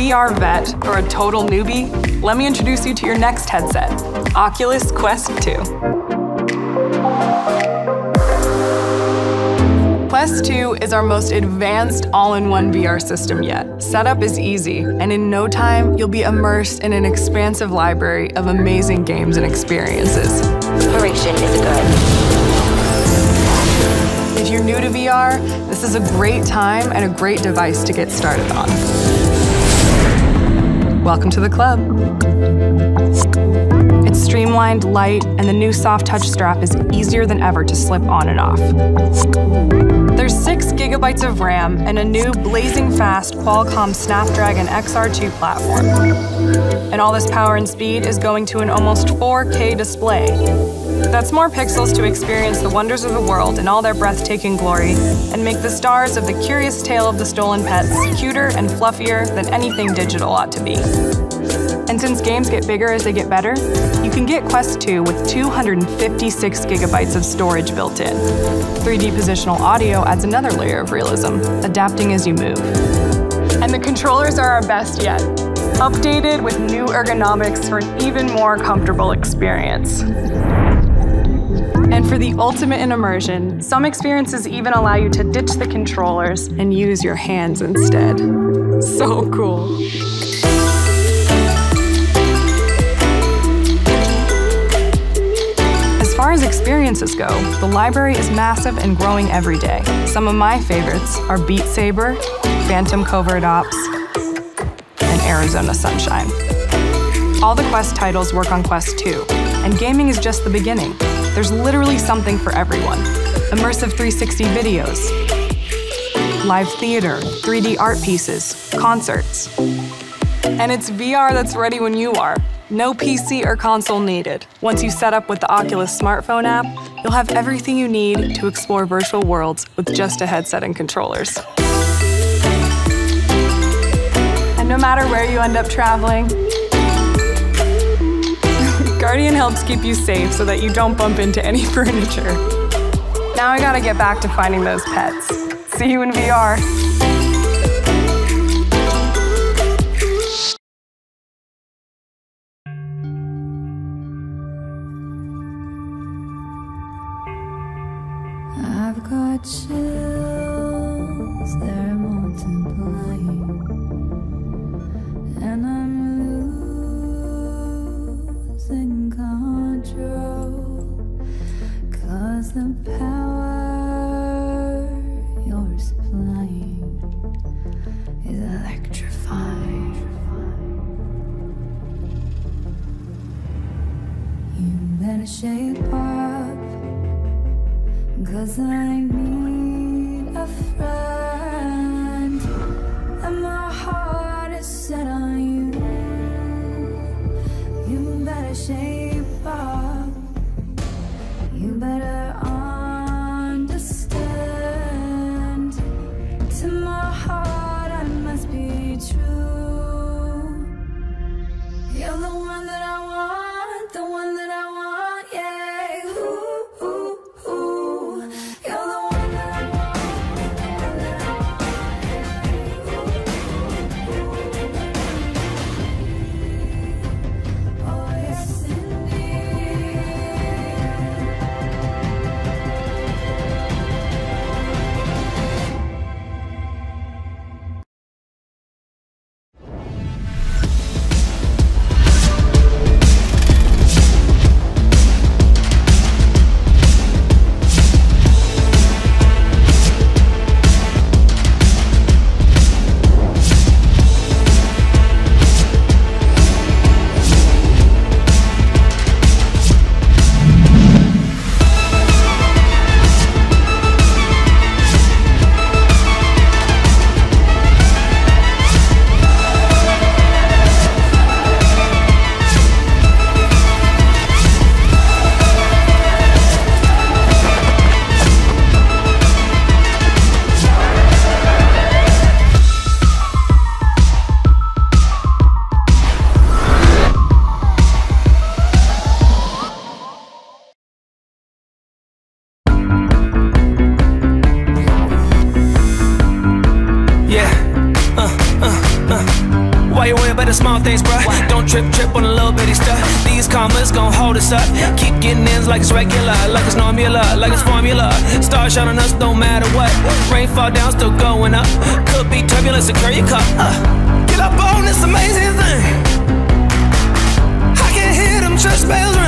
VR vet or a total newbie, let me introduce you to your next headset, Oculus Quest 2. Quest 2 is our most advanced all-in-one VR system yet. Setup is easy, and in no time, you'll be immersed in an expansive library of amazing games and experiences. Inspiration is good. If you're new to VR, this is a great time and a great device to get started on. Welcome to the club. It's streamlined, light, and the new soft touch strap is easier than ever to slip on and off. There's 6 gigabytes of RAM and a new blazing fast Qualcomm Snapdragon XR2 platform. And all this power and speed is going to an almost 4K display. That's more pixels to experience the wonders of the world in all their breathtaking glory and make the stars of the curious tale of the stolen pets cuter and fluffier than anything digital ought to be. And since games get bigger as they get better, you can get Quest 2 with 256 gigabytes of storage built in. 3D positional audio adds another layer of realism, adapting as you move. And the controllers are our best yet, updated with new ergonomics for an even more comfortable experience. And for the ultimate in immersion, some experiences even allow you to ditch the controllers and use your hands instead. So cool. As far as experiences go, the library is massive and growing every day. Some of my favorites are Beat Saber, Phantom Covert Ops, and Arizona Sunshine. All the Quest titles work on Quest 2, and gaming is just the beginning. There's literally something for everyone. Immersive 360 videos, live theater, 3D art pieces, concerts. And it's VR that's ready when you are. No PC or console needed. Once you set up with the Oculus smartphone app, you'll have everything you need to explore virtual worlds with just a headset and controllers. And no matter where you end up traveling, Guardian helps keep you safe so that you don't bump into any furniture. Now I gotta get back to finding those pets. See you in VR. I've got chills, they're multiplying, and I'm losing control, 'cause the power you're supplying is electrifying. You better shape up, 'cause I need a friend, and my heart is set on you. You better shape up, you better understand. To my heart I must be true. You're the one that I want, the one that I want, yeah. Ooh, ooh, ooh. You're the one that I things, bruh. Don't trip on a little bitty stuff. These commas gon' hold us up. Keep getting ins like it's regular, like it's normula, like it's formula. Stars shining us, don't matter what. Rain fall down, still going up. Could be turbulence, secure your cup. Get up on this amazing thing. I can hear them church bells ring.